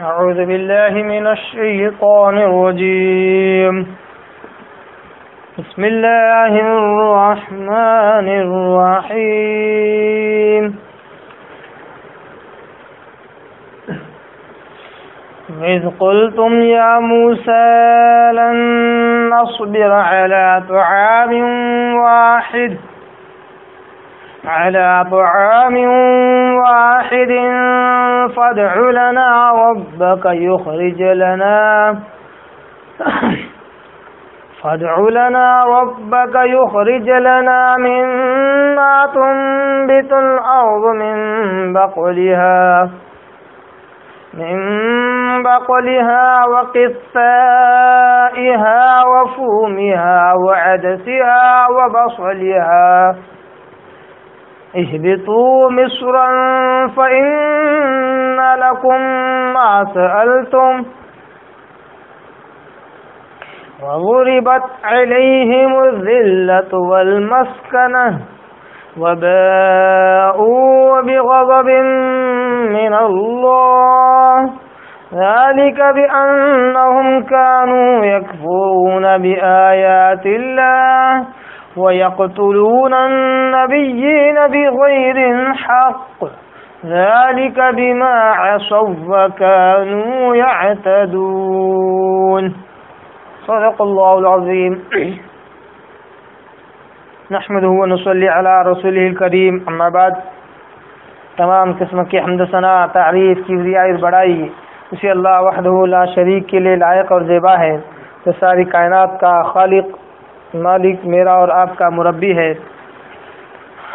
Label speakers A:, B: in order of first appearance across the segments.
A: أعوذ بالله من الشيطان الرجيم بسم الله الرحمن الرحيم إذ قلتم يا موسى لن نصبر على طعام واحد فادع لنا ربك يخرج لنا مما تنبت الأرض من بقلها وقثائها وفومها وعدسها وبصلها اهبطوا مصرا فإن لكم ما سألتم وضربت عليهم الذلة والمسكنة وباءوا بغضب من الله ذلك بأنهم كانوا يكفرون بآيات الله ويقتلون النبيين بغير الحق ذلك بما عصوا وكانوا يعتدون صدق الله العظيم نحمده ونصلي على رسوله الكريم اما بعد تمام قسم کی حمد و ثنا تعریف کی ریاض بڑائی اسی اللہ وحدہ لا شریک کے لیے لائق اور زیبا ہے جو ساری کائنات کا خالق مالک میرا اور آپ کا مربی ہے.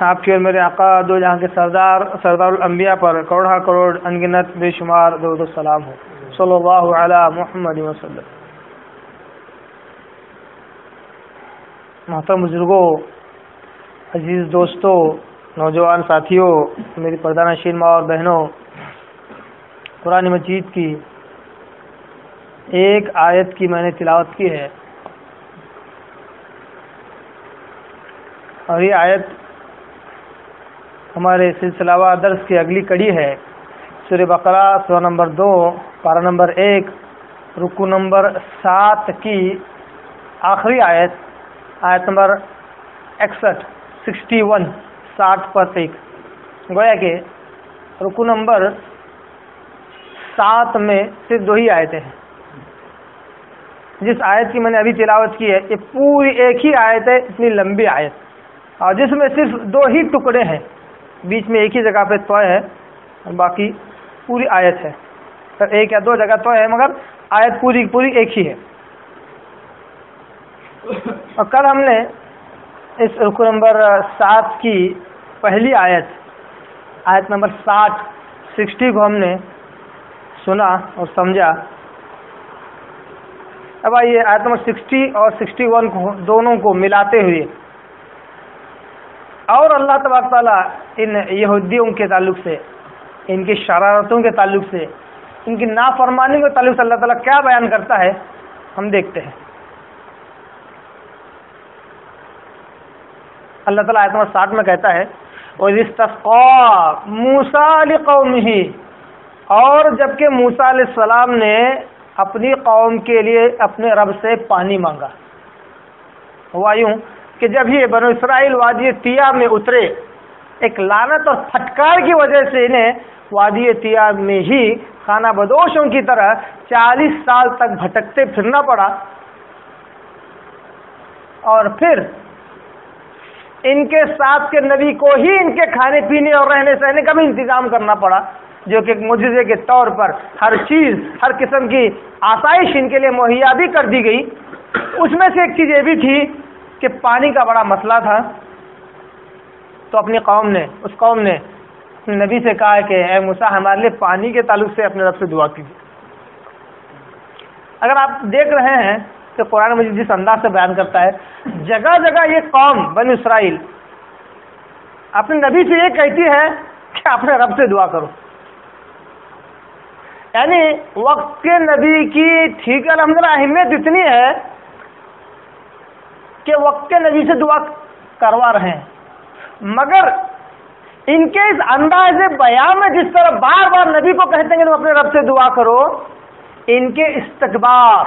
A: آپ کے اور میرے آقا دو جہاں کے سردار الانبیاء پر کروڑا کروڑ انگنت بے شمار درود و سلام ہو صلی اللہ علی محمد وسلم. محترم بزرگوں، عزیز دوستوں، نوجوان ساتھیوں، میری پردہ نشین ماں اور بہنوں، قرآن مجید کی ایک آیت کی میں نے تلاوت کی ہے اور یہ آیت ہمارے سلسلہ وار درس کی اگلی کڑی ہے. سورہ بقرہ سورہ نمبر 2 پارہ نمبر 1 رکوع نمبر 7 کی آخری آیت نمبر 61 60 پر 1. گویا کہ رکوع نمبر 7 میں صرف 2 ہی آیتیں ہیں. جس آیت کی میں نے ابھی تلاوت کی ہے یہ پوری ایک ہی آیت ہے، اتنی لمبی آیت، اور جس میں صرف 2 ہی ٹکڑے ہیں، بیچ میں ایک ہی جگہ پہ تو ہے اور باقی پوری آیت ہے. ایک یا 2 جگہ تو ہے مگر آیت پوری پوری ایک ہی ہے. اور کل ہم نے اس رکوع نمبر 7 کی پہلی آیت نمبر 60 کو ہم نے سنا اور سمجھا. اب آئیے آیت نمبر 60 اور 61 کو دونوں کو ملاتے ہوئے اور اللہ تبارک تعالیٰ ان یہودیوں کے تعلق سے، ان کی شرارتوں کے تعلق سے، ان کی نافرمانی کے تعلق سے اللہ تعالیٰ کیا بیان کرتا ہے ہم دیکھتے ہیں. اللہ تعالیٰ آیت نمبر 60 میں کہتا ہے وَإِذِ اسْتَسْقَىٰ مُوسَىٰ لِقَوْمِهِ، اور جبکہ موسیٰ علیہ السلام نے اپنی قوم کے لیے اپنے رب سے پانی مانگا. ہوا یوں کہ جب یہ بنو اسرائیل وادی طیہ میں اترے، ایک لعنت اور پھٹکار کی وجہ سے انہیں وادی طیہ میں ہی خانہ بدوشوں کی طرح 40 سال تک بھٹکتے پھرنا پڑا، اور پھر ان کے ساتھ کے نبی کو ہی ان کے کھانے پینے اور رہنے سہنے کا بھی انتظام کرنا پڑا، جو کہ ایک معجزے کے طور پر ہر چیز، ہر قسم کی آسائش ان کے لیے مہیا بھی کر دی گئی. اس میں سے ایک چیز یہ بھی تھی کہ پانی کا بڑا مسئلہ تھا. تو اپنی قوم نے، اس قوم نے اپنے نبی سے کہا کہ اے موسیٰ ہمارے لیے پانی کے تعلق سے اپنے رب سے دعا کیجیے۔ اگر آپ دیکھ رہے ہیں کہ قرآن مجید جس انداز سے بیان کرتا ہے، جگہ جگہ یہ قوم بنی اسرائیل اپنے نبی سے یہ کہتی ہے کہ اپنے رب سے دعا کرو، یعنی وقت کے نبی کی ٹھیک الحمدللہ اہمیت اتنی ہے کہ وقت کے نبی سے دعا کروا رہے ہیں، مگر ان کے اس انداز بیان میں جس طرح بار بار نبی کو کہتے ہیں کہ تم اپنے رب سے دعا کرو، ان کے استکبار،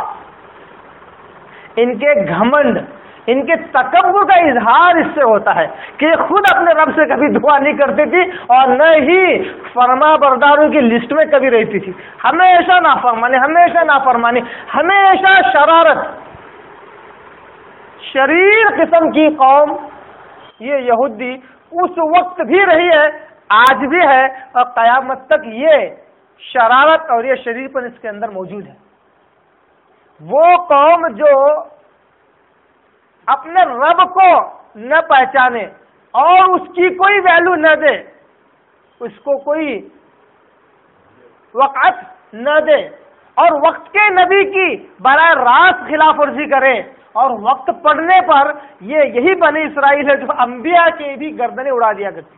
A: ان کے گھمنڈ، ان کے تکبر کا اظہار اس سے ہوتا ہے کہ یہ خود اپنے رب سے کبھی دعا نہیں کرتی تھی اور نہ ہی فرما برداروں کی لسٹ میں کبھی رہتی تھی، ہمیشہ نافرمانی، ہمیشہ نافرمانی، ہمیشہ شرارت، شریر قسم کی قوم یہ یہودی اس وقت بھی رہی ہے، آج بھی ہے، اور قیامت تک یہ شرارت اور یہ شریر پر اس کے اندر موجود ہے۔ وہ قوم جو اپنے رب کو نہ پہچانے اور اس کی کوئی ویلو نہ دے، اس کو کوئی وقت نہ دے، اور وقت کے نبی کی براہ راست خلاف ورزی کرے، اور وقت پڑنے پر یہی بنی اسرائیل ہے جو انبیاء کی بھی گردنیں اڑا دیا کرتی،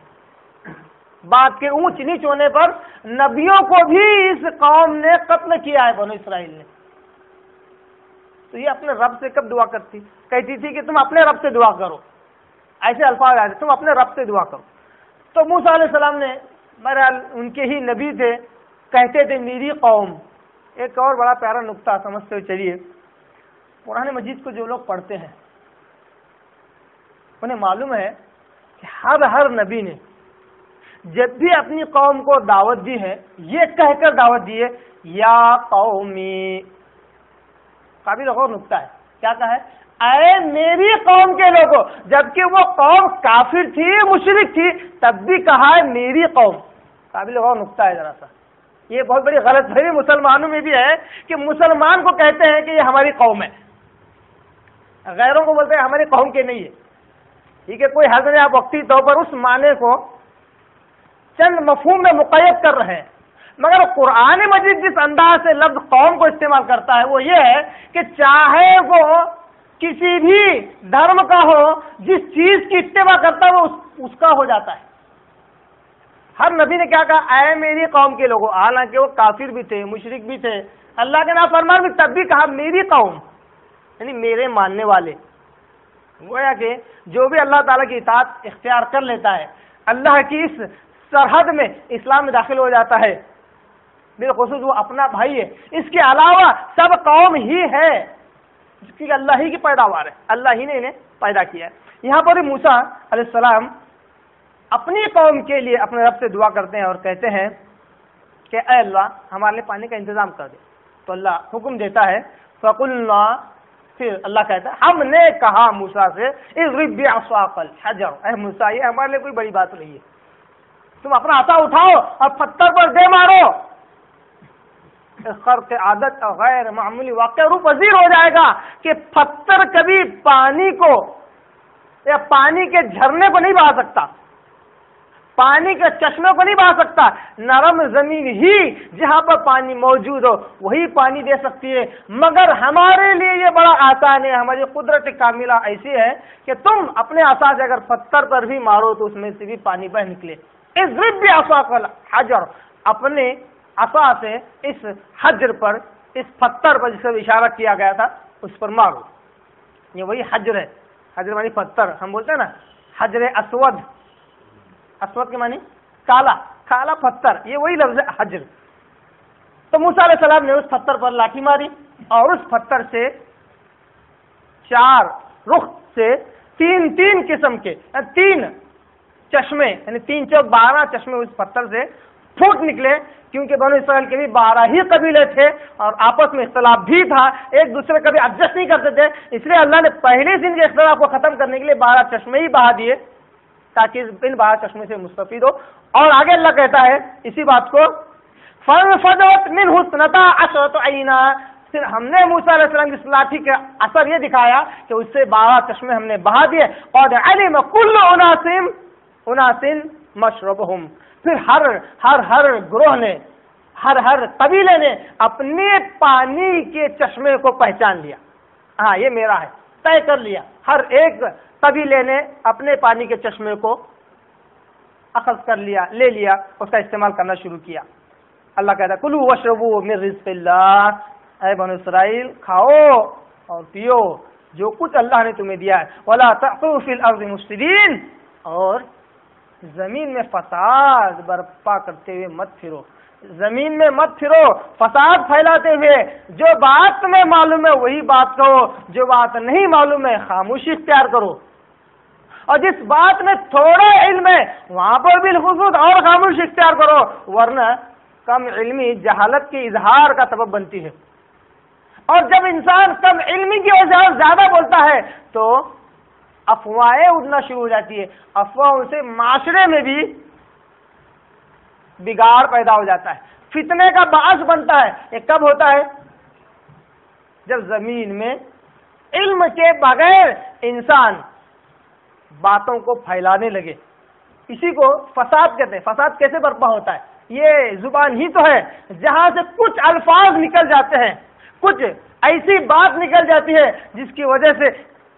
A: بات کے اونچ نیچ ہونے پر نبیوں کو بھی اس قوم نے قتل کیا ہے بنی اسرائیل نے۔ تو یہ اپنے رب سے کب دعا کرتی؟ کہتی تھی کہ تم اپنے رب سے دعا کرو، ایسے الفاظ آئے تم اپنے رب سے دعا کرو۔ تو موسیٰ علیہ السلام نے، بہرحال ان کے ہی نبی تھے، کہتے تھے میری قوم۔ ایک اور بڑا پیارا نقطہ سمجھتے ہوئے چلیے، قرآن مجید کو جو لوگ پڑھتے ہیں انہیں معلوم ہے کہ ہر نبی نے جب بھی اپنی قوم کو دعوت دی ہے یہ کہہ کر دعوت دی ہے یا قومی، قابل غور نقطہ ہے، کیا کہا ہے؟ اے میری قوم کے لوگوں، جبکہ وہ قوم کافر تھی، مشرک تھی، تب بھی کہا ہے میری قوم، قابل غور نقطہ ہے ذرا سا۔ یہ بہت بڑی غلط فہمی مسلمانوں میں بھی ہے کہ مسلمان کو کہتے ہیں کہ یہ ہماری قوم ہے، غیروں کو بولتے ہیں ہماری قوم کے نہیں ہے، ٹھیک ہے، کوئی حضر آپ وقتی طور پر اس معنی کو چند مفہوم میں مقید کر رہے ہیں، مگر قرآن مجید جس انداز سے لفظ قوم کو استعمال کرتا ہے وہ یہ ہے کہ چاہے وہ کسی بھی دھرم کا ہو، جس چیز کی اتباع کرتا ہے وہ اس کا ہو جاتا ہے۔ ہر نبی نے کیا کہا؟ اے میری قوم کے لوگوں، حالانکہ وہ کافر بھی تھے، مشرک بھی تھے، اللہ کے نافرمان بھی، تب بھی کہا میری قوم، یعنی میرے ماننے والے۔ گویا کہ جو بھی اللہ تعالیٰ کی اطاعت اختیار کر لیتا ہے، اللہ کی اس سرحد میں اسلام میں داخل ہو جاتا ہے، بالخصوص وہ اپنا بھائی ہے، اس کے علاوہ سب قوم ہی ہے، جس کی اللہ ہی کی پیداوار ہے، اللہ ہی نے انہیں پیدا کیا ہے۔ یہاں پر موسیٰ علیہ السلام اپنی قوم کے لیے اپنے رب سے دعا کرتے ہیں اور کہتے ہیں کہ اے اللہ ہمارے لیے پانی کا انتظام کر دے۔ تو اللہ حکم دیتا ہے فَقُلْنَا، پھر اللہ کہتا ہے ہم نے کہا موسیٰ سے اضرب بعصاک الحجر، اے موسیٰ یہ ہمارے لیے کوئی بڑی بات نہیں ہے، تم اپنا عصا اٹھاؤ اور پتھر پر دے مارو، خرق عادت غیر معمولی واقعہ روح پذیر ہو جائے گا کہ پتھر کبھی پانی کو یا پانی کے جھرنے کو نہیں بہا سکتا، پانی کے چشمے کو نہیں بہا سکتا، نرم زمین ہی جہاں پر پانی موجود ہو وہی پانی دے سکتی ہے، مگر ہمارے لیے یہ بڑا آسان ہے، ہماری قدرت کاملہ ایسی ہے کہ تم اپنے عصا سے اگر پتھر پر بھی مارو تو اس میں سے بھی پانی بہ نکلے۔ اضرب بعصاک الحجر، اپنے عصا سے اس حجر پر، اس پتھر پر جس سے اشارہ کیا گیا تھا اس پر مارو۔ یہ وہی حجر ہے، حجر معنی پتھر، ہم بولتے ہیں نا حجر اسود، اسود کے معنی کالا، کالا پتھر، یہ وہی لفظ ہے حجر۔ تو موسیٰ علیہ السلام نے اس پتھر پر لاٹھی ماری اور اس پتھر سے چار رخ سے تین قسم کے تین چشمے، یعنی 3 چوک 12 چشمے اس پتھر سے پھوٹ نکلے، کیونکہ بنو اسرائیل کے بھی 12 ہی قبیلے تھے اور آپس میں اختلاف بھی تھا، ایک دوسرے کبھی ایڈجسٹ نہیں کرتے تھے، اس لیے اللہ نے پہلے سے ان کے اختلاف کو ختم کرنے کے لیے 12 چشمے ہی بہا دیے تاکہ ان 12 چشمے سے مستفید ہو۔ اور آگے اللہ کہتا ہے اسی بات کو فَانْفَجَرَتْ مِنْهُ اثْنَتَا عَشْرَةُ عَيْنًا، پھر ہم نے موسیٰ علیہ السلام کی اس لاٹھی کا اثر یہ دکھایا کہ اس سے 12 چشمے ہم نے بہا دیے، قَدْ عَلِمَ كُلُّ أُنَاسٍ مَشْرَبَهُمْ، پھر ہر گروہ نے، ہر قبیلے نے اپنے پانی کے چشمے کو پہچان لیا، ہاں یہ میرا ہے، طے کر لیا۔ ہر ایک قبیلے نے اپنے پانی کے چشمے کو اخذ کر لیا، لے لیا، اس کا استعمال کرنا شروع کیا۔ اللہ کہتا ہے کلوا واشربوا من رزق اللہ، اے بنو اسرائیل کھاؤ اور پیو جو کچھ اللہ نے تمہیں دیا ہے، ولا تعثوا فی الارض مفسدین، اور زمین میں فساد برپا کرتے ہوئے مت پھرو، زمین میں مت پھرو فساد پھیلاتے ہوئے۔ جو بات تمہیں معلوم ہے وہی بات کہو، جو بات نہیں معلوم ہے خاموشی اختیار کرو، اور جس بات میں تھوڑا علم ہے وہاں پر بالخصوص اور خاموشی اختیار کرو، ورنہ کم علمی جہالت کے اظہار کا سبب بنتی ہے۔ اور جب انسان کم علمی کی وجہ سے زیادہ بولتا ہے تو افواہیں اڑنا شروع ہو جاتی ہے، افواہوں سے معاشرے میں بھی بگاڑ پیدا ہو جاتا ہے، فتنے کا باعث بنتا ہے۔ یہ کب ہوتا ہے؟ جب زمین میں علم کے بغیر انسان باتوں کو پھیلانے لگے، اسی کو فساد کہتے ہیں۔ فساد کیسے برپا ہوتا ہے؟ یہ زبان ہی تو ہے جہاں سے کچھ الفاظ نکل جاتے ہیں، کچھ ایسی بات نکل جاتی ہے جس کی وجہ سے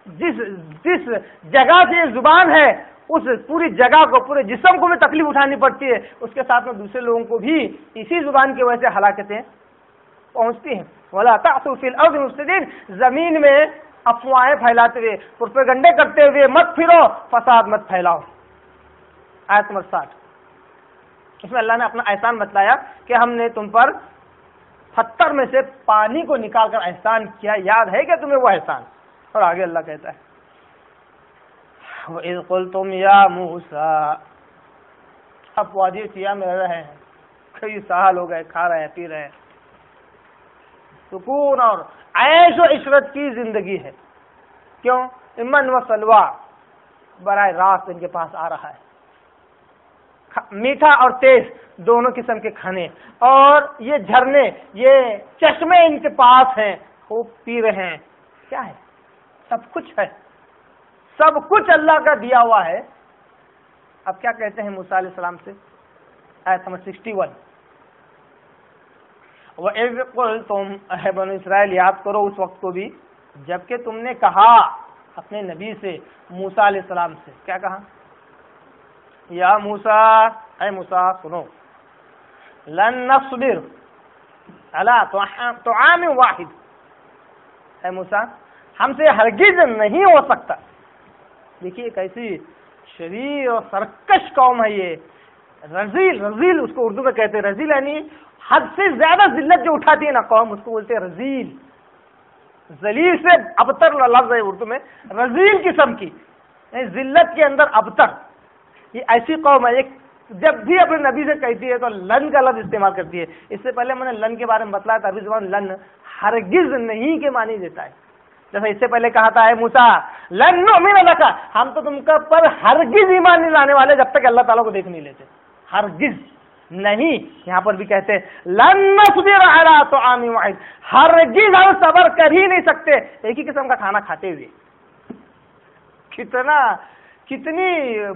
A: جس جگہ سے یہ زبان ہے اس پوری جگہ کو، پورے جسم کو بھی تکلیف اٹھانی پڑتی ہے، اس کے ساتھ میں دوسرے لوگوں کو بھی اسی زبان کی وجہ سے ہلاکتیں پہنچتی ہیں۔ وَلَا تَعْثُوا فِي الْأَرْضِ مُفْسِدِينَ، زمین میں افواہیں پھیلاتے ہوئے، پروپیگنڈے کرتے ہوئے مت پھرو، فساد مت پھیلاؤ۔ آیت نمبر 60، اس میں اللہ نے اپنا احسان بتلایا کہ ہم نے تم پر پتھر میں سے پانی کو نکال کر احسان کیا، یاد ہے کہ تمہیں وہ احسان؟ اور آگے اللہ کہتا ہے وَإِذْ قُلْتُمْ يَا مُوسَىٰ، اب وادی سیاہ میں رہ رہے ہیں، کئی سال ہو گئے، کھا رہے ہیں، پی رہے ہیں، سکون اور عیش و عشرت کی زندگی ہے۔ کیوں؟ امن و سلوا براہ راست ان کے پاس آ رہا ہے، میٹھا اور تیز دونوں قسم کے کھانے، اور یہ جھرنے، یہ چشمے ان کے پاس ہیں، خوب پی رہے ہیں۔ کیا ہے؟ سب کچھ ہے، سب کچھ اللہ کا دیا ہوا ہے۔ اب کیا کہتے ہیں موسیٰ علیہ السلام سے؟ آیت نمبر 61، وَإِذْ قُلْتُمْ، اے بنو اسرائیل یاد کرو اس وقت کو بھی جبکہ تم نے کہا اپنے نبی سے، موسیٰ علیہ السلام سے، کیا کہا؟ یا موسیٰ، اے موسیٰ سنو، لن نصبر علی طعام واحد، اے موسیٰ ہم سے ہرگز نہیں ہو سکتا۔ دیکھیے کیسی شریر اور سرکش قوم ہے یہ، رذیل اس کو اردو میں کہتے ہیں، رذیل یعنی حد سے زیادہ ذلت جو اٹھاتی ہے نا قوم، اس کو بولتے ہیں رذیل، ذلیل سے ابتر لفظ ہے اردو میں، رذیل قسم کی، ذلت کے اندر ابتر۔ یہ ایسی قوم ہے جب بھی اپنے نبی سے کہتی ہے تو لن کا لفظ استعمال کرتی ہے۔ اس سے پہلے میں نے لن کے بارے میں بتلایا تھا، عربی زبان لن ہرگز نہیں کے معنی دیتا ہے۔ جیسے اس سے پہلے کہا تھا اے موسیٰ لن نؤمن لک، ہم تو تم پر ہرگز ایمان نہیں لانے والے جب تک اللہ تعالیٰ کو دیکھ نہیں لیتے، ہرگز نہیں۔ یہاں پر بھی کہتے ہیں لن نصبر علی طعام واحد، ہرگز ہم صبر کر ہی نہیں سکتے ایک ہی قسم کا کھانا کھاتے ہوئے۔ کتنی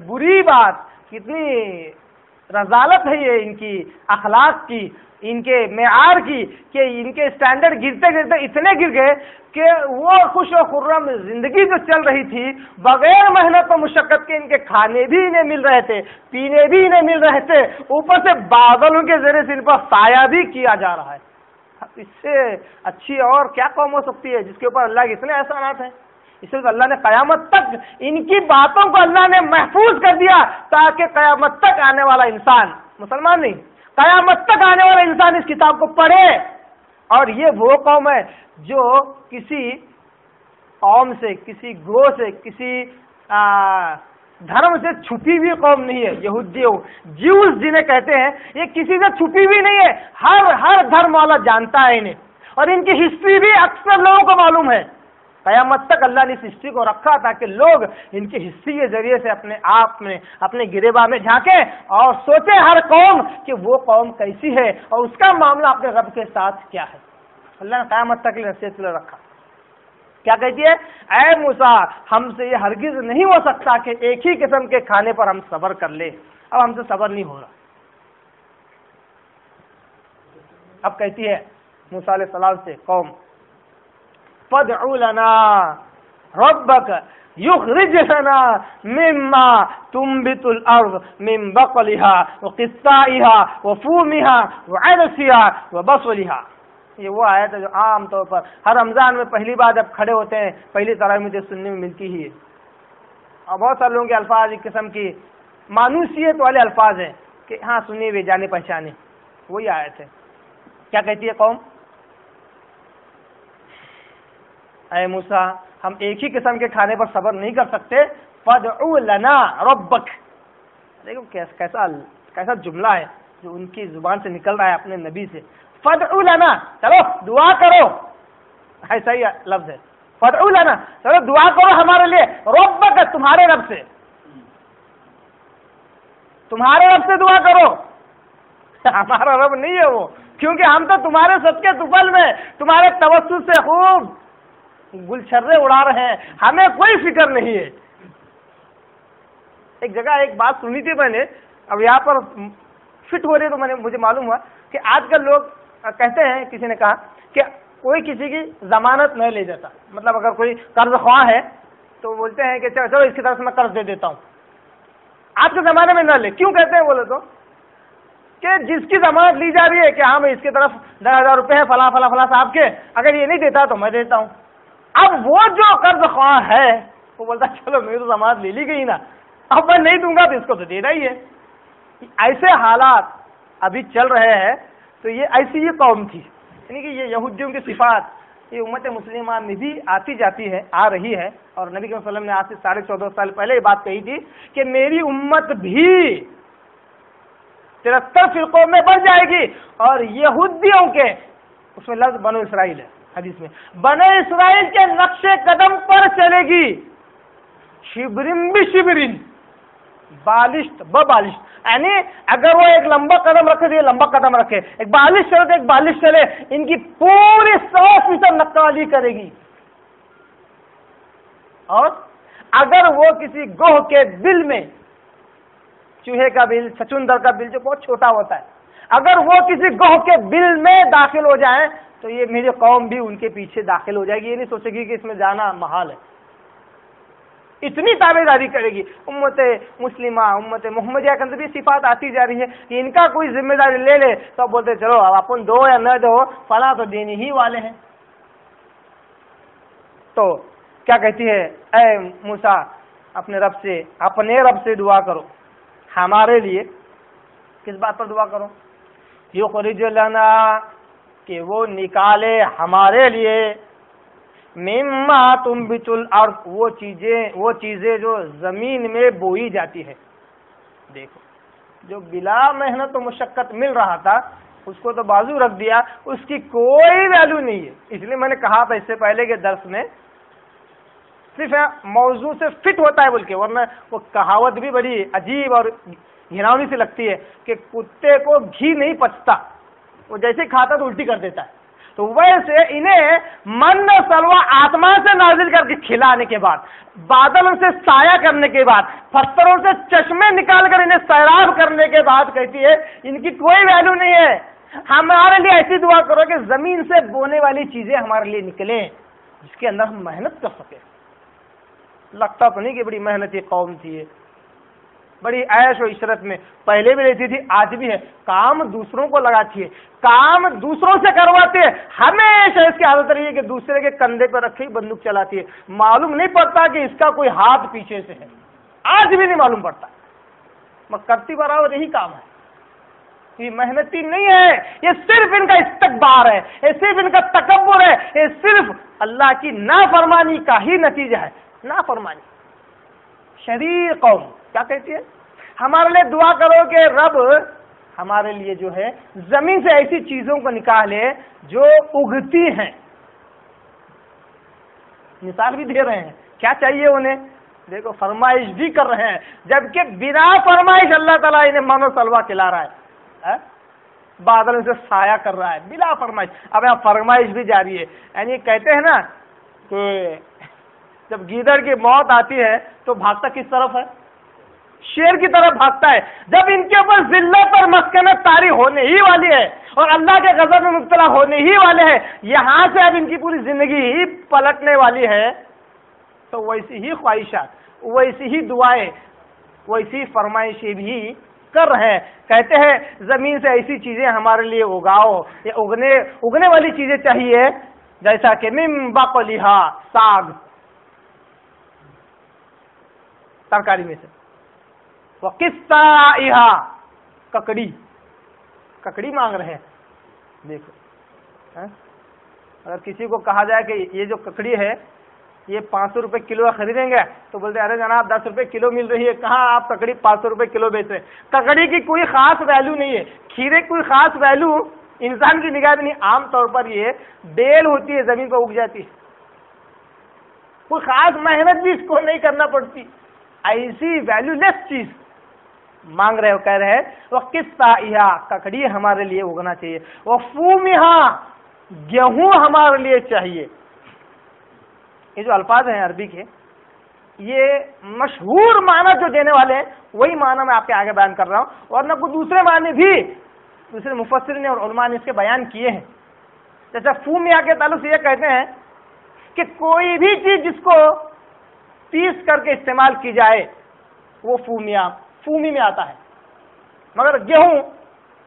A: بری بات، کتنی رذالت ہے یہ ان کی اخلاق کی، ان کے معیار کی، کہ ان کے سٹینڈرڈ گرتے گرتے اتنے گر گئے کہ وہ خوش و خرم زندگی جو چل رہی تھی بغیر محنت و مشقت کے، ان کے کھانے بھی انہیں مل رہے تھے، پینے بھی انہیں مل رہے تھے، اوپر سے بادلوں کے ذریعے سے ان پر سایہ بھی کیا جا رہا ہے۔ اس سے اچھی اور کیا قوم ہو سکتی ہے جس کے اوپر اللہ کے اتنے احسانات ہیں؟ اس لیے اللہ نے قیامت تک ان کی باتوں کو اللہ نے محفوظ کر دیا تاکہ قیامت تک آنے والا انسان، مسلمان نہیں، قیامت تک آنے والا انسان اس کتاب کو پڑھے۔ اور یہ وہ قوم ہے جو کسی قوم سے، کسی گروہ سے، کسی دھرم سے چھپی ہوئی قوم نہیں ہے۔ جیوز جنہیں کہتے ہیں، یہ کسی سے چھپی ہوئی نہیں ہے، ہر دھرم والا جانتا ہے انہیں، اور ان کی ہسٹری بھی اکثر لوگوں کو معلوم ہے۔ قیامت تک اللہ نے اس ہسٹری کو رکھا تاکہ لوگ ان کی ہسٹری کے ذریعے سے اپنے آپ میں، اپنے گریباں میں جھانکیں اور سوچیں ہر قوم کہ وہ قوم کیسی ہے اور اس کا معاملہ اپنے رب کے ساتھ کیا ہے۔ اللہ نے قیامت تک نصیحت کے لیے رکھا۔ کیا کہتی ہے؟ اے موسیٰ ہم سے یہ ہرگز نہیں ہو سکتا کہ ایک ہی قسم کے کھانے پر ہم صبر کر لیں، اب ہم سے صبر نہیں ہو رہا۔ اب کہتی ہے موسیٰ علیہ السلام سے قوم فَادْعُ لَنَا رَبَّكَ يُخْرِجْ لَنَا مِمَّا تُنْبِتُ الْأَرْضُ مِنْ بَقْلِهَا وَقِثَّائِهَا وَفُومِهَا وَعَدَسِهَا وَبَصْلِهَا۔ یہ وہ آیت ہے جو عام طور پر ہر رمضان میں پہلی بار جب کھڑے ہوتے ہیں پہلی تراویح مجھے سننے میں ملتی ہی ہے، اور بہت سارے لوگوں کے الفاظ ایک قسم کی مانوسیت والے الفاظ ہیں کہ ہاں سنے ہوئے جانے پہچانے، وہی آیت ہے۔ کیا کہتی ہے قوم؟ اے موسیٰ ہم ایک ہی قسم کے کھانے پر صبر نہیں کر سکتے، فَادْعُ لَنَا رَبَّكَ۔ دیکھو کیسا جملہ ہے جو ان کی زبان سے نکل رہا ہے اپنے نبی سے، فَادْعُ لَنَا، چلو دعا کرو، ایسا ہی لفظ ہے، فَادْعُ لَنَا، چلو دعا کرو ہمارے لیے، رَبَّكَ، تمہارے رب سے، تمہارے رب سے دعا کرو، ہمارا رب نہیں ہے وہ، کیونکہ ہم تو تمہارے صدقے طفل میں تمہارے توسط سے خوب گلچھرے اڑا رہے ہیں، ہمیں کوئی فکر نہیں ہے۔ ایک جگہ ایک بات سنی تھی میں نے، اب یہاں پر فٹ ہو رہی تو مجھے معلوم ہوا کہ آج کل لوگ کہتے ہیں، کسی نے کہا کہ کوئی کسی کی ضمانت نہیں لے جاتا، مطلب اگر کوئی قرض خواہ ہے تو بولتے ہیں کہ چلو اس کی طرف سے میں قرض دے دیتا ہوں، آج کے زمانے میں نہ لے۔ کیوں کہتے ہیں بولے تو کہ جس کی ضمانت لی جا رہی ہے کہ ہاں میں اس کی طرف 10,000 روپے ہے فلاں فلاں فلاں صاحب کے، اگر یہ نہیں دیتا تو میں دیتا ہوں۔ اب وہ جو قرض خواہ ہے وہ بولتا چلو میری تو ضمانت لے لی گئی نا، اب میں نہیں دوں گا تو اس کو تو دینا ہی ہے۔ ایسے حالات ابھی چل رہے ہیں، تو یہ ایسی ہی قوم تھی، یعنی کہ یہ یہودیوں کی صفات یہ امت مسلمہ میں بھی آتی جاتی ہے، آ رہی ہے، اور نبی صلی اللہ علیہ وسلم نے آج سے 14.5 سال پہلے یہ بات کہی تھی کہ میری امت بھی 73 فرقوں میں بڑھ جائے گی، اور یہودیوں کے، اس میں لفظ بنو اسرائیل ہے حدیث میں، بنو اسرائیل کے نقش قدم پر چلے گی، شبرن بشبرن، بالشت ببالشت، یعنی اگر وہ ایک لمبا قدم رکھے تو یہ لمبا قدم رکھے، ایک بالش چلے تو ایک بالش چلے، ان کی پوری 100% نقالی کرے گی۔ اور اگر وہ کسی گوہ کے بل میں، چوہے کا بل، چھچندر کا بل جو بہت چھوٹا ہوتا ہے، اگر وہ کسی گوہ کے بل میں داخل ہو جائیں تو یہ میری قوم بھی ان کے پیچھے داخل ہو جائے گی، یہ نہیں سوچے گی کہ اس میں جانا محال ہے، اتنی تابع داری کرے گی۔ امت مسلمہ، امت محمدیہ کے اندر بھی صفات آتی جا رہی ہے کہ ان کا کوئی ذمہ داری لے لے تو بولتے چلو اب اپن دو یا نہ دو، فلاں تو دینے ہی والے ہیں۔ تو کیا کہتی ہے، اے موسیٰ اپنے رب سے دعا کرو ہمارے لیے۔ کس بات پر دعا کرو؟ یخرج لنا، کہ وہ نکالے ہمارے لیے، مما تنبت الارض، وہ چیزیں جو زمین میں بوئی جاتی ہے۔ دیکھو جو بلا محنت و مشقت مل رہا تھا اس کو تو بازو رکھ دیا، اس کی کوئی ویلیو نہیں ہے۔ اس لیے میں نے کہا تھا اس سے پہلے کے درس میں، صرف موضوع سے فٹ ہوتا ہے بول کے، ورنہ وہ کہاوت بھی بڑی عجیب اور گھناؤنی سی لگتی ہے کہ کتے کو گھی نہیں پچتا، وہ جیسے کھاتا تو الٹی کر دیتا ہے۔ تو ویسے انہیں من سلوا آسمان سے نازل کر کے کھلانے کے بعد، بادلوں سے سایہ کرنے کے بعد، پتھروں سے چشمے نکال کر انہیں سیراب کرنے کے بعد کہتی ہے ان کی کوئی ویلیو نہیں ہے، ہمارے لیے ایسی دعا کرو کہ زمین سے بونے والی چیزیں ہمارے لیے نکلیں جس کے اندر ہم محنت کر سکیں۔ لگتا تو نہیں کہ بڑی محنتی قوم تھی، بڑی عیش و عشرت میں پہلے بھی رہتی تھی، آج بھی ہے، کام دوسروں کو لگاتی ہے، کام دوسروں سے کرواتے ہیں، ہمیشہ اس کی عادت رہی ہے کہ دوسرے کے کندھے پر رکھی بندوق چلاتی ہے، معلوم نہیں پڑتا کہ اس کا کوئی ہاتھ پیچھے سے ہے، آج بھی نہیں معلوم پڑتا، کرتی برابر یہی کام ہے۔ یہ محنتی نہیں ہے، یہ صرف ان کا استکبار ہے، یہ صرف ان کا تکبر ہے، یہ صرف اللہ کی نافرمانی کا ہی نتیجہ ہے، نافرمانی۔ شریر قوم کیا کہتی ہے، ہمارے لیے دعا کرو کہ رب ہمارے لیے جو ہے زمین سے ایسی چیزوں کو نکالے جو اگتی ہیں۔ مثال بھی دے رہے ہیں، کیا چاہیے انہیں، دیکھو فرمائش بھی کر رہے ہیں، جبکہ بنا فرمائش اللہ تعالیٰ انہیں مانو سلوا کھلا رہا ہے، بادل سے سایہ کر رہا ہے بلا فرمائش۔ اب یہاں فرمائش بھی جاری ہے، یعنی کہتے ہیں نا کہ جب گیدڑ کی موت آتی ہے تو بھاگتا کس طرف ہے، شیر کی طرح بھاگتا ہے. جب ان کے اوپر ذلت اور مسکنت طاری ہونے ہی والی ہے اور اللہ کے غضب میں مبتلا ہونے ہی والے ہیں, یہاں سے اب ان کی پوری زندگی ہی پلٹنے والی ہے, تو ویسی ہی خواہشات, ویسی ہی دعائیں, ویسی فرمائشیں بھی کر رہے ہیں. کہتے ہیں زمین سے ایسی چیزیں ہمارے لیے اگاؤ, یا اگنے والی چیزیں چاہیے, جیسا کہ من بقلھا, ساگ ترکاری میں سے, وقصائھا, ککڑی مانگ رہے ہیں. دیکھو اگر کسی کو کہا جائے کہ یہ جو ککڑی ہے یہ 500 روپے کلو خریدیں گے تو بولتے ارے جناب 10 روپے کلو مل رہی ہے, کہاں آپ ککڑی 500 روپے کلو بیچ رہے. ککڑی کی کوئی خاص ویلو نہیں ہے, کھیرے کی کوئی خاص ویلو انسان کی نگاہ میں نہیں. عام طور پر یہ بیل ہوتی ہے, زمین پر اگ جاتی ہے, کوئی خاص محنت بھی اس کو نہیں کرنا پڑتی. ایسی ویلو لیس چیز مانگ رہے ہو, کہہ رہے ہیں وقصائھا, ککڑی ہمارے لیے اگنا چاہیے, وفومھا, گیہوں ہمارے لیے چاہیے. یہ جو الفاظ ہیں عربی کے, یہ مشہور معنی جو دینے والے ہیں وہی معنی میں آپ کے آگے بیان کر رہا ہوں, اور نہ کوئی دوسرے معنی بھی دوسرے مفسرین اور علماء نے اس کے بیان کیے ہیں. جیسے فومیا کے تعلق سے یہ کہتے ہیں کہ کوئی بھی چیز جس کو پیس کر کے استعمال کی جائے وہ فومی میں آتا ہے. مگر گیہوں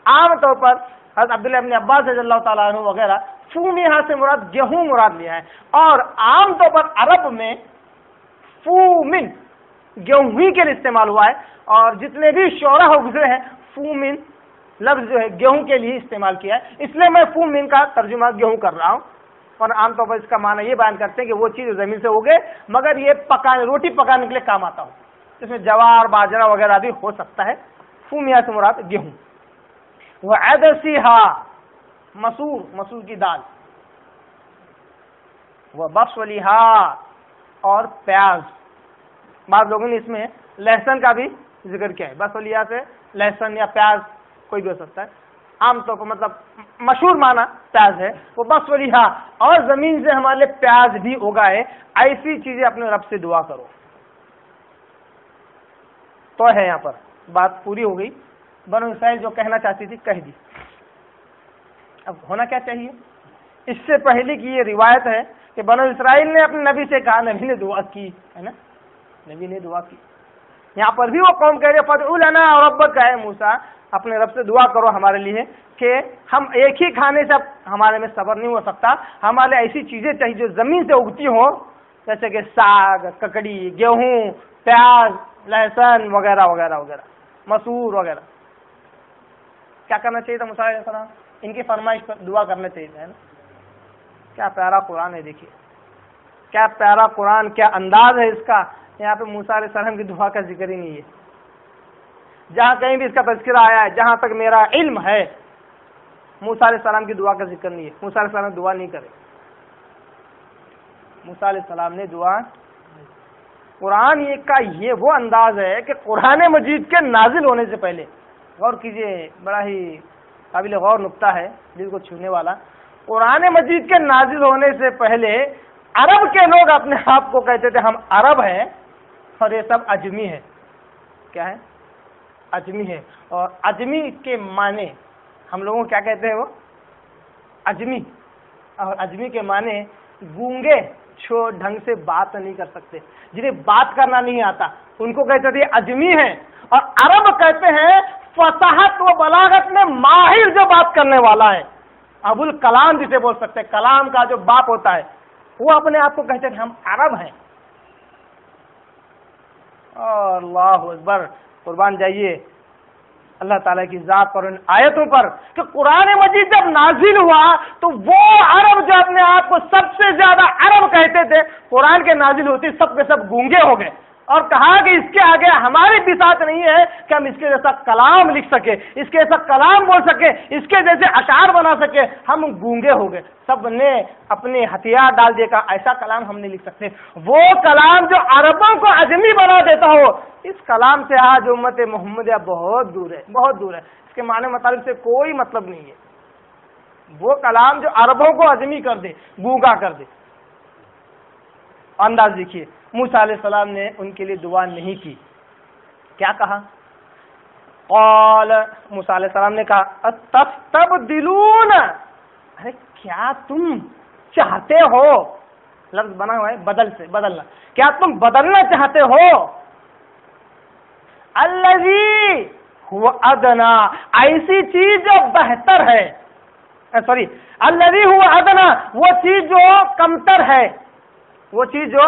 A: عام طور پر حضرت عبداللہ ابن عباس رضی اللہ تعالیٰ عنہ وغیرہ فومیہ سے مراد گیہوں مراد لیا ہے, اور عام طور پر عرب میں فومن گیہوں کے لیے استعمال ہوا ہے, اور جتنے بھی شعراء ہو گزرے ہیں فومن لفظ جو ہے گیہوں کے لیے استعمال کیا ہے, اس لیے میں فومن کا ترجمہ گیہوں کر رہا ہوں. اور عام طور پر اس کا معنی یہ بیان کرتے ہیں کہ وہ چیز زمین سے اگے مگر یہ روٹی پکانے کے لیے کام آتا ہو, اس میں جوار باجرہ وغیرہ بھی ہو سکتا ہے. فومیہ سے مراد گیہوں. وعدسھا, مسور کی دال. وبصلھا, اور پیاز. بعض لوگوں نے اس میں لہسن کا بھی ذکر کیا ہے. بصلھا سے لہسن یا پیاز کوئی بھی ہو سکتا ہے, عام طور پر مطلب مشہور معنی پیاز ہے. وہ بصلھا, اور زمین سے ہمارے لیے پیاز بھی اگائے. ایسی چیزیں اپنے رب سے دعا کرو. تو ہے یہاں پر بات پوری ہو گئی. بنو اسرائیل جو کہنا چاہتی تھی کہہ دی. اب ہونا کیا چاہیے؟ اس سے پہلے کی یہ روایت ہے کہ بنو اسرائیل نے اپنے نبی سے کہا, نبی نے دعا کی ہے نا, نبی نے دعا کی. یہاں پر بھی وہ قوم کہہ رہے فادع لنا ربک, ہے موسیٰ اپنے رب سے دعا کرو ہمارے لیے کہ ہم ایک ہی کھانے سے ہمارے میں صبر نہیں ہو سکتا, ہمارے ایسی چیزیں چاہیے جو زمین سے اگتی ہوں, جیسے کہ ساگ, ککڑی, گیہوں, پیاز, لہسن وغیرہ وغیرہ وغیرہ, مسور وغیرہ. کیا کرنا چاہیے تھا موسیٰ علیہ السلام؟ ان کی فرمائش پر دعا کرنا چاہیے تھا, ہے نا. کیا پیارا قرآن ہے, دیکھیے کیا پیارا قرآن, کیا انداز ہے اس کا. یہاں پہ موسیٰ علیہ السلام کی دعا کا ذکر ہی نہیں ہے. جہاں کہیں بھی اس کا تذکرہ آیا ہے, جہاں تک میرا علم ہے, موسیٰ علیہ السلام کی دعا کا ذکر نہیں ہے. موسیٰ علیہ السلام دعا نہیں کرے. موسیٰ علیہ السلام نے دعا, قرآن کا یہ وہ انداز ہے کہ قرآن مجید کے نازل ہونے سے پہلے, غور کیجئے, بڑا ہی قابل غور نقطہ ہے, دل کو چھونے والا. قرآن مجید کے نازل ہونے سے پہلے عرب کے لوگ اپنے آپ کو کہتے تھے ہم عرب ہیں, اور یہ سب اجمی ہے. کیا ہے؟ اجمی ہے. اور اجمی کے معنی ہم لوگوں کیا کہتے ہیں, وہ اجمی. اور اجمی کے معنی گونگے, جو ڈھنگ سے بات نہیں کر سکتے, جنہیں بات کرنا نہیں آتا, ان کو کہتے تھے اجمی ہیں. اور عرب کہتے ہیں فصاحت و بلاغت میں ماہر جو بات کرنے والا ہے, ابو الکلام جسے بول سکتے ہیں, کلام کا جو باپ ہوتا ہے, وہ اپنے آپ کو کہتے ہیں ہم عرب ہیں. اللہ اکبر, قربان جائیے اللہ تعالیٰ کی ذات پر, ان آیتوں پر کہ قرآن مجید جب نازل ہوا تو وہ عرب جو اپنے آپ کو سب سے زیادہ عرب کہتے تھے, قرآن کے نازل ہوتی سب کے سب گونگے ہو گئے, اور کہا کہ اس کے آگے ہماری بساط نہیں ہے کہ ہم اس کے جیسا کلام لکھ سکے, اس کے جیسا کلام بول سکے, اس کے جیسے اشعار بنا سکے. ہم گونگے ہو گئے. سب نے اپنے ہتھیار ڈال دیا, ایسا کلام ہم نہیں لکھ سکتے. وہ کلام جو عربوں کو اجمی بنا دیتا ہو, اس کلام سے آج امت محمدیہ بہت دور ہے, بہت دور ہے. اس کے معنی مطالب سے کوئی مطلب نہیں ہے. وہ کلام جو عربوں کو اجمی کر دے, گونگا کر دے. انداز دیکھیے, موسیٰ علیہ السلام نے ان کے لیے دعا نہیں کی. کیا کہا؟ قال موسیٰ علیہ السلام نے کہا تستبدلون، ارے کیا تم چاہتے ہو، لفظ بنا ہوا ہے بدل سے، بدلنا، کیا تم بدلنا چاہتے ہو، الذی هو ادنا، ایسی چیز جو بہتر ہے، سوری الذی هو ادنا، وہ چیز جو کمتر ہے، وہ چیز جو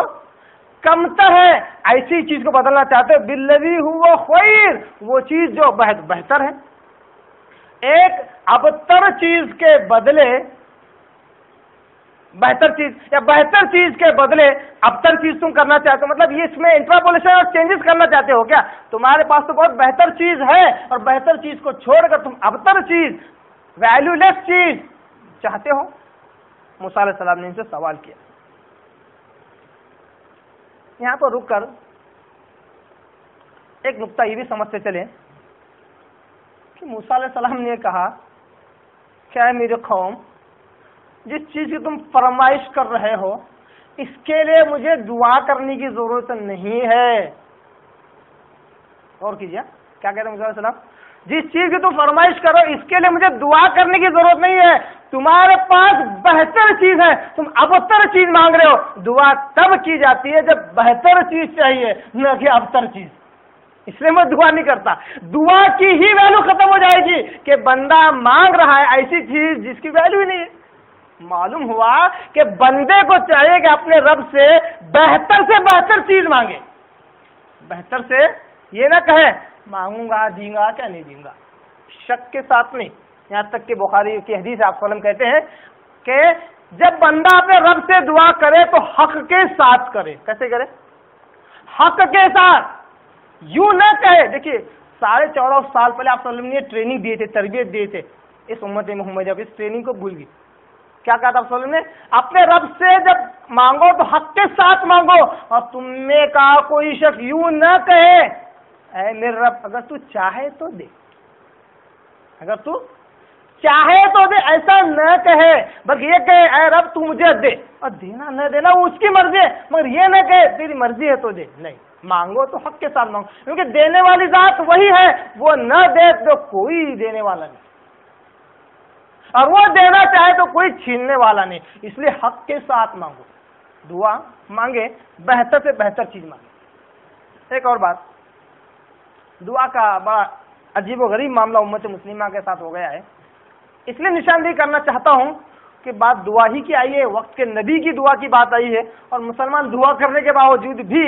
A: کمتر ہے، ایسی چیز کو بدلنا چاہتے ہو، بالذی هو خیر، وہ چیز جو بہتر ہے۔ ایک ابتر چیز کے بدلے بہتر چیز، یا بہتر چیز کے بدلے ابتر چیز تم کرنا چاہتے ہو، مطلب یہ اس میں انٹراپولیشن اور چینجز کرنا چاہتے ہو کیا؟ تمہارے پاس تو بہت بہتر چیز ہے اور بہتر چیز کو چھوڑ کر تم ابتر چیز، ویلیو لیس چیز چاہتے ہو؟ موسیٰ علیہ السلام نے ان سے سوال کیا۔ یہاں پر رک کر ایک نقطہ یہ بھی سمجھتے چلیں کہ موسیٰ علیہ السلام نے کہا کہ اے میرے قوم، جس چیز کی تم فرمائش کر رہے ہو اس کے لیے مجھے دعا کرنے کی ضرورت نہیں ہے۔ اور کیجیے کیا کہتے ہیں موسیٰ علیہ السلام، جس چیز کی تم فرمائش کرو اس کے لیے مجھے دعا کرنے کی ضرورت نہیں ہے، تمہارے پاس بہتر چیز ہے، تم ابتر چیز مانگ رہے ہو، دعا تب کی جاتی ہے جب بہتر چیز چاہیے، نہ کہ ابتر چیز، اس لیے میں دعا نہیں کرتا۔ دعا کی ہی ویلو ختم ہو جائے گی کہ بندہ مانگ رہا ہے ایسی چیز جس کی ویلو ہی نہیں ہے۔ معلوم ہوا کہ بندے کو چاہیے کہ اپنے رب سے بہتر چیز مانگے، بہتر سے یہ نہ کہے مانگوں گا دیں گا کیا نہیں دیں گا، شک کے ساتھ نہیں۔ یہاں تک کہ بخاری کی حدیث آپ وسلم کہتے ہیں کہ جب بندہ اپنے رب سے دعا کرے تو حق کے ساتھ کرے۔ کیسے کرے؟ حق کے ساتھ، یوں نہ کہے۔ دیکھیے 14.5 سال پہلے آپ صلی اللہ علیہ وسلم نے ٹریننگ دیے تھے، تربیت دیے تھے اس امت محمد، جب اس ٹریننگ کو بھول گئی، کیا کہا تھا آپ صلی اللہ علیہ وسلم نے؟ اپنے رب سے جب مانگو تو حق کے ساتھ مانگو، اور تم نے کہا کوئی شخص یوں نہ کہے اے میرے رب اگر تو چاہے تو دے، اگر تو چاہے تو دے، ایسا نہ کہے، بلکہ یہ کہے اے رب تو مجھے دے، اور دینا نہ دینا وہ اس کی مرضی ہے، مگر یہ نہ کہے تیری مرضی ہے تو دے۔ نہیں، مانگو تو حق کے ساتھ مانگو، کیونکہ دینے والی ذات وہی ہے، وہ نہ دے تو کوئی دینے والا نہیں، اور وہ دینا چاہے تو کوئی چھیننے والا نہیں، اس لیے حق کے ساتھ مانگو، دعا مانگے بہتر سے بہتر چیز مانگے۔ ایک اور بات، دعا کا بڑا عجیب و غریب معاملہ امت مسلمہ کے ساتھ ہو گیا ہے، اس لیے نشاندہی کرنا چاہتا ہوں کہ بات دعا ہی کی آئی ہے، وقت کے نبی کی دعا کی بات آئی ہے، اور مسلمان دعا کرنے کے باوجود بھی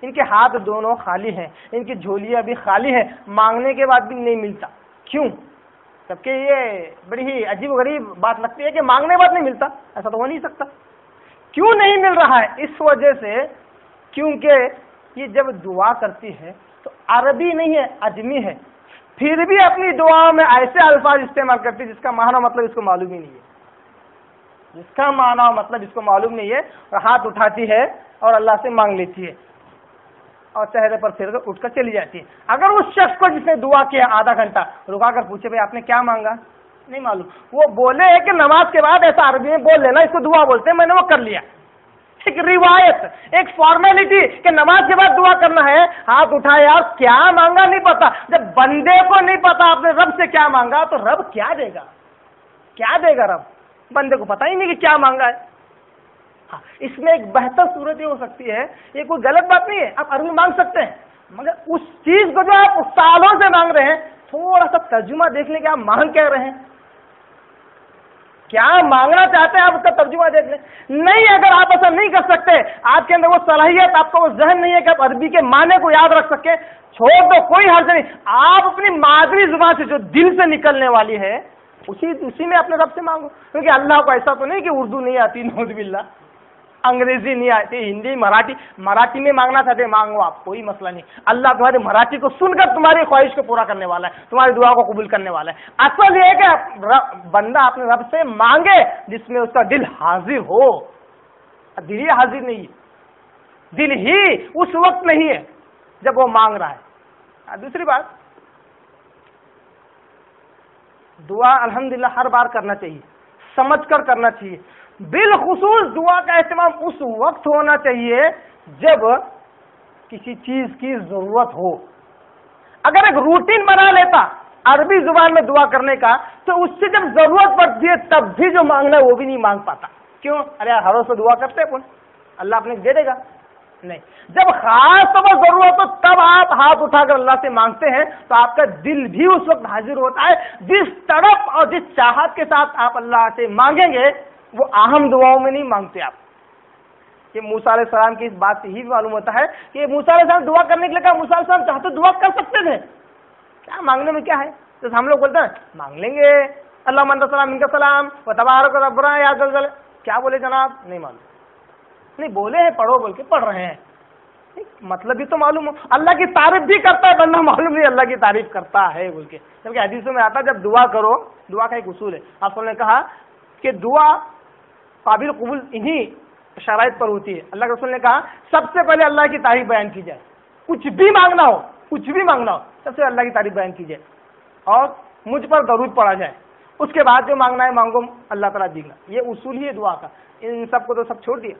A: ان کے ہاتھ دونوں خالی ہیں، ان کی جھولیاں بھی خالی ہیں، مانگنے کے بعد بھی نہیں ملتا۔ کیوں؟ جبکہ یہ بڑی ہی عجیب و غریب بات لگتی ہے کہ مانگنے کے بعد نہیں ملتا، ایسا تو ہو نہیں سکتا۔ کیوں نہیں مل رہا ہے؟ اس وجہ سے کیونکہ یہ جب دعا کرتی ہے تو عربی نہیں ہے، عجمی ہے، پھر بھی اپنی دعاؤں میں ایسے الفاظ استعمال کرتی ہے جس کا معنی مطلب اس کو معلوم ہی نہیں ہے، جس کا معنی مطلب اس کو معلوم نہیں ہے، اور ہاتھ اٹھاتی ہے اور اللہ سے مانگ لیتی ہے اور چہرے پر پھر کر اٹھ کر چلی جاتی ہے۔ اگر اس شخص کو جس نے دعا کیا آدھا گھنٹہ رکا کر پوچھے بھائی آپ نے کیا مانگا، نہیں معلوم، وہ بولے کہ نماز کے بعد ایسا عربی میں بول لینا، اس کو دعا بولتے ہیں، میں نے وہ کر لیا، ایک روایت، ایک فارمیلٹی کہ نماز کے بعد دعا کرنا ہے، ہاتھ اٹھایا اور کیا مانگا نہیں پتا۔ جب بندے کو نہیں پتا آپ نے رب سے کیا مانگا تو رب کیا دے گا؟ کیا دے گا رب؟ بندے کو پتا ہی نہیں کہ کیا مانگا ہے۔ ہاں، اس میں ایک بہتر صورت یہ ہو سکتی ہے، یہ کوئی غلط بات نہیں ہے، آپ عربی مانگ سکتے ہیں، مگر اس چیز کو جو آپ سالوں سے مانگ رہے ہیں تھوڑا سا ترجمہ دیکھ لیں کہ آپ مانگ کیا رہے ہیں، کیا مانگنا چاہتے ہیں آپ اس کا ترجمہ دیکھ لیں۔ نہیں، اگر آپ ایسا نہیں کر سکتے، آپ کے اندر وہ صلاحیت، آپ کا وہ ذہن نہیں ہے کہ آپ عربی کے معنی کو یاد رکھ سکیں، چھوڑ دو، کوئی حرج نہیں، آپ اپنی مادری زبان سے جو دل سے نکلنے والی ہے اسی میں اپنے رب سے مانگو، کیونکہ اللہ کو ایسا تو نہیں کہ اردو نہیں آتی، نعوذ باللہ، انگریزی نہیں آتی، ہندی، مراٹھی میں مانگنا چاہتے مانگو آپ، کوئی مسئلہ نہیں، اللہ تمہاری مراٹھی کو سن کر تمہاری خواہش کو پورا کرنے والا ہے، تمہاری دعا کو قبول کرنے والا ہے۔ اصل یہ ہے کہ بندہ اپنے رب سے مانگے جس میں اس کا دل حاضر ہو، دل ہی حاضر نہیں ہے، دل ہی اس وقت نہیں ہے جب وہ مانگ رہا ہے۔ دوسری بات، دعا الحمدللہ ہر بار کرنا چاہیے، سمجھ کر کرنا چاہیے، بالخصوص دعا کا اہتمام اس وقت ہونا چاہیے جب کسی چیز کی ضرورت ہو،
B: اگر ایک روٹین بنا لیتا عربی زبان میں دعا کرنے کا تو اس سے جب ضرورت پڑتی ہے تب بھی جو مانگنا ہے وہ بھی نہیں مانگ پاتا. کیوں؟ ارے یار ہر روز دعا کرتے ہیں اللہ اپنے دے دے گا. نہیں، جب خاص طور پر ضرورت ہو تب آپ ہاتھ اٹھا کر اللہ سے مانگتے ہیں تو آپ کا دل بھی اس وقت حاضر ہوتا ہے. جس تڑپ اور جس چاہت کے ساتھ آپ اللہ سے مانگیں گے وہ اہم دعاؤں میں نہیں مانگتے آپ. کہ موسیٰ علیہ السلام کی اس بات سے ہی معلوم ہوتا ہے کہ موسیٰ علیہ السلام دعا کرنے کے لیے کہا. موسیٰ علیہ السلام چاہتے دعا کر سکتے تھے، کیا مانگنے میں کیا ہے؟ تو ہم لوگ بولتے ہیں مانگ لیں گے اللہ من السلام ان کا سلام و تبارک ربنا یا ذل، کیا بولے جناب؟ نہیں معلوم. نہیں بولے ہیں پڑھو بول کے پڑھ رہے ہیں، مطلب بھی تو معلوم ہو. اللہ کی تعریف بھی کرتا ہے بندہ، معلوم نہیں اللہ کی تعریف کرتا ہے بول کے. جبکہ حدیثوں میں آتا ہے جب دعا کرو، دعا کا ایک اصول ہے. آپ نے کہا کہ دعا قابل قبول انہی شرائط پر ہوتی ہے. اللہ کے رسول نے کہا سب سے پہلے اللہ کی تعریف بیان کی جائے. کچھ بھی مانگنا ہو، کچھ بھی مانگنا ہو، سب سے اللہ کی تعریف بیان کی جائے اور مجھ پر درود پڑھا جائے. اس کے بعد جو مانگنا ہے مانگو، اللہ تعالیٰ دیکھنا. یہ اصول ہی ہے دعا کا. ان سب کو تو سب چھوڑ دیا.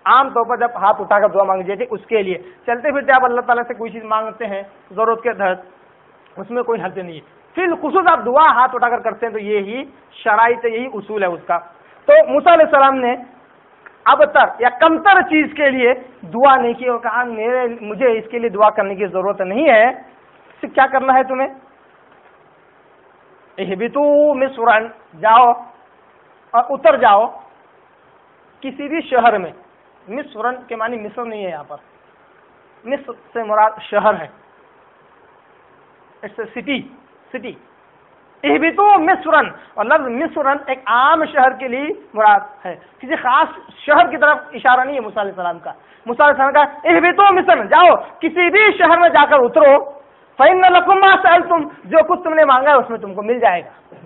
B: عام طور پر جب ہاتھ اٹھا کر دعا مانگی جاتی اس کے لیے. چلتے پھرتے آپ اللہ تعالیٰ سے کوئی چیز مانگتے ہیں ضرورت کے تحت، اس میں کوئی حرج نہیں ہے. پھر خصوص آپ دعا ہاتھ اٹھا کر کرتے ہیں تو یہی شرائط ہے، یہی اصول ہے اس کا. تو موسیٰ علیہ السلام نے ابتر یا کمتر چیز کے لیے دعا نہیں کی اور کہا مجھے اس کے لیے دعا کرنے کی ضرورت نہیں ہے. صرف کیا کرنا ہے تمہیں؟ اہبطوا مصرا، جاؤ اور اتر جاؤ کسی بھی شہر میں. مصرن کے معنی مصر نہیں ہے یہاں پر، مصر سے مراد شہر ہے، اٹس اے سٹی. اہبطوا مصرن، اور لفظ مصرن ایک عام شہر کے لیے مراد ہے، کسی خاص شہر کی طرف اشارہ نہیں ہے موسیٰ علیہ السلام کا. موسیٰ علیہ السلام کا اہبطوا مصرن، جاؤ کسی بھی شہر میں جا کر اترو. فإن لكم ما سألتم، جو کچھ تم نے مانگا ہے اس میں تم کو مل جائے گا.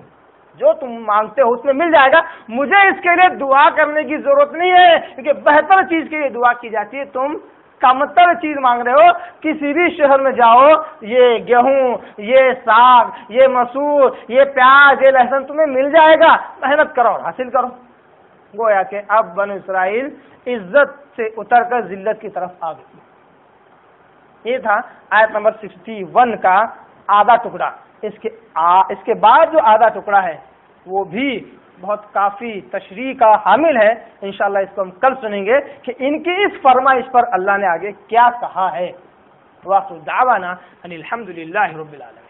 B: جو تم مانگتے ہو اس میں مل جائے گا. مجھے اس کے لیے دعا کرنے کی ضرورت نہیں ہے، کیونکہ بہتر چیز کے لیے دعا کی جاتی ہے. تم کمتر چیز مانگ رہے ہو، کسی بھی شہر میں جاؤ، یہ گیہوں، یہ ساگ، یہ مسور، یہ پیاز، یہ لہسن تمہیں مل جائے گا. محنت کرو اور حاصل کرو. گویا کہ اب بنو اسرائیل عزت سے اتر کر ذلت کی طرف آ گئی. یہ تھا آیت نمبر 61 کا آدھا ٹکڑا. اس کے بعد جو آدھا ٹکڑا ہے وہ بھی بہت کافی تشریح کا حامل ہے. انشاءاللہ اس کو ہم کل سنیں گے کہ ان کی اس فرمائش پر اللہ نے آگے کیا کہا ہے. وآخر دعوانا ان الحمدللہ رب العالمین.